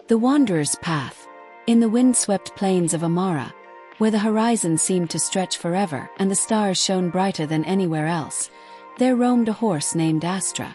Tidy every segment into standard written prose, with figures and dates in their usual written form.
The Wanderer's Path. In the wind-swept plains of Amara, where the horizon seemed to stretch forever and the stars shone brighter than anywhere else, there roamed a horse named Astra.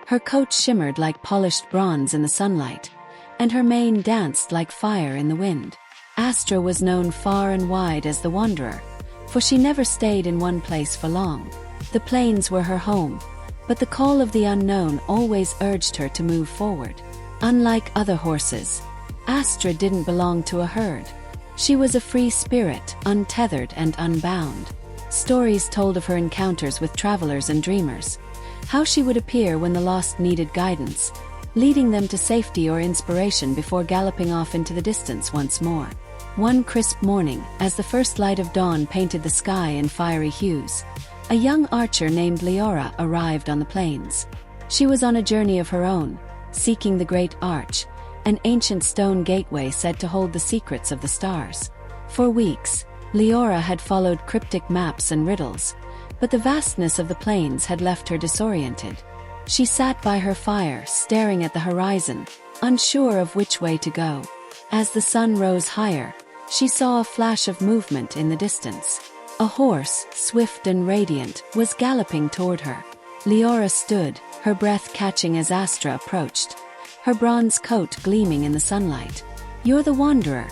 Her coat shimmered like polished bronze in the sunlight, and her mane danced like fire in the wind. Astra was known far and wide as the Wanderer, for she never stayed in one place for long. The plains were her home, but the call of the unknown always urged her to move forward. Unlike other horses, Astra didn't belong to a herd. She was a free spirit, untethered and unbound. Stories told of her encounters with travelers and dreamers, how she would appear when the lost needed guidance, leading them to safety or inspiration before galloping off into the distance once more. One crisp morning, as the first light of dawn painted the sky in fiery hues, a young archer named Leora arrived on the plains. She was on a journey of her own, seeking the Great Arch, an ancient stone gateway said to hold the secrets of the stars. For weeks, Leora had followed cryptic maps and riddles, but the vastness of the plains had left her disoriented. She sat by her fire, staring at the horizon, unsure of which way to go. As the sun rose higher, she saw a flash of movement in the distance. A horse, swift and radiant, was galloping toward her. Leora stood, her breath catching as Astra approached, her bronze coat gleaming in the sunlight. "You're the Wanderer,"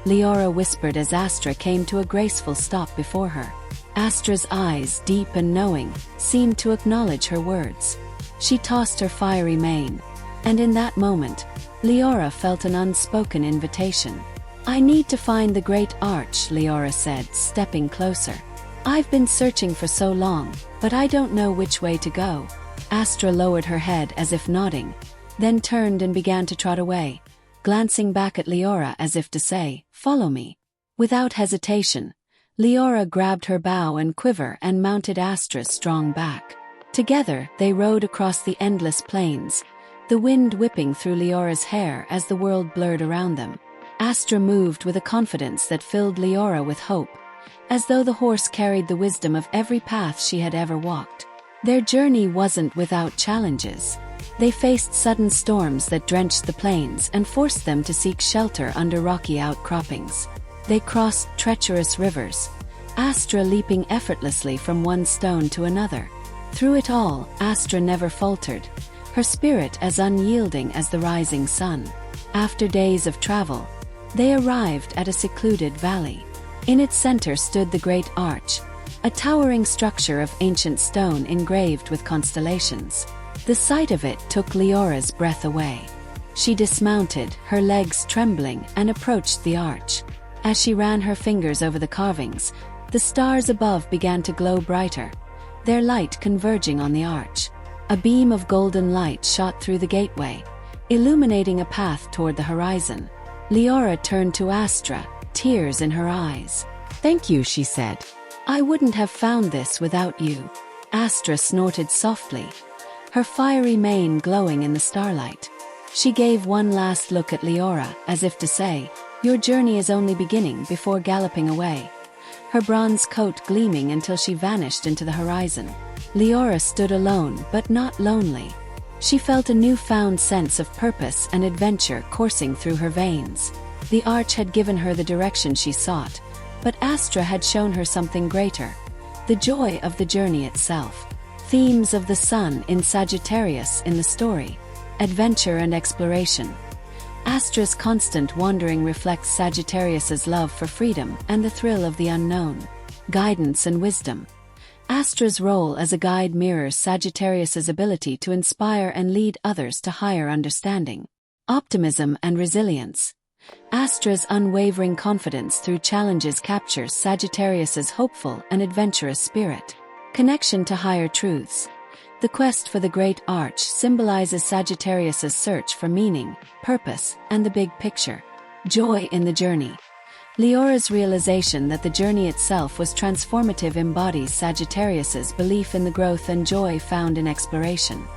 Leora whispered as Astra came to a graceful stop before her. Astra's eyes, deep and knowing, seemed to acknowledge her words. She tossed her fiery mane, and in that moment, Leora felt an unspoken invitation. "I need to find the Great Arch," Leora said, stepping closer. "I've been searching for so long, but I don't know which way to go." Astra lowered her head as if nodding, then turned and began to trot away, glancing back at Leora as if to say, "Follow me." Without hesitation, Leora grabbed her bow and quiver and mounted Astra's strong back. Together, they rode across the endless plains, the wind whipping through Leora's hair as the world blurred around them. Astra moved with a confidence that filled Leora with hope, as though the horse carried the wisdom of every path she had ever walked. Their journey wasn't without challenges. They faced sudden storms that drenched the plains and forced them to seek shelter under rocky outcroppings. They crossed treacherous rivers, Astra leaping effortlessly from one stone to another. Through it all, Astra never faltered, her spirit as unyielding as the rising sun. After days of travel, they arrived at a secluded valley. In its center stood the Great Arch, a towering structure of ancient stone engraved with constellations. The sight of it took Leora's breath away. She dismounted, her legs trembling, and approached the arch. As she ran her fingers over the carvings, the stars above began to glow brighter, their light converging on the arch. A beam of golden light shot through the gateway, illuminating a path toward the horizon. Leora turned to Astra, tears in her eyes. "Thank you," she said. "I wouldn't have found this without you." Astra snorted softly, her fiery mane glowing in the starlight. She gave one last look at Leora, as if to say, "Your journey is only beginning," before galloping away, her bronze coat gleaming until she vanished into the horizon. Leora stood alone, but not lonely. She felt a newfound sense of purpose and adventure coursing through her veins. The arch had given her the direction she sought, but Astra had shown her something greater, the joy of the journey itself. Themes of the sun in Sagittarius in the story: adventure and exploration. Astra's constant wandering reflects Sagittarius's love for freedom and the thrill of the unknown. Guidance and wisdom. Astra's role as a guide mirrors Sagittarius's ability to inspire and lead others to higher understanding. Optimism and resilience. Astra's unwavering confidence through challenges captures Sagittarius's hopeful and adventurous spirit. Connection to higher truths. The quest for the Great Arch symbolizes Sagittarius's search for meaning, purpose, and the big picture. Joy in the journey. Leora's realization that the journey itself was transformative embodies Sagittarius's belief in the growth and joy found in exploration.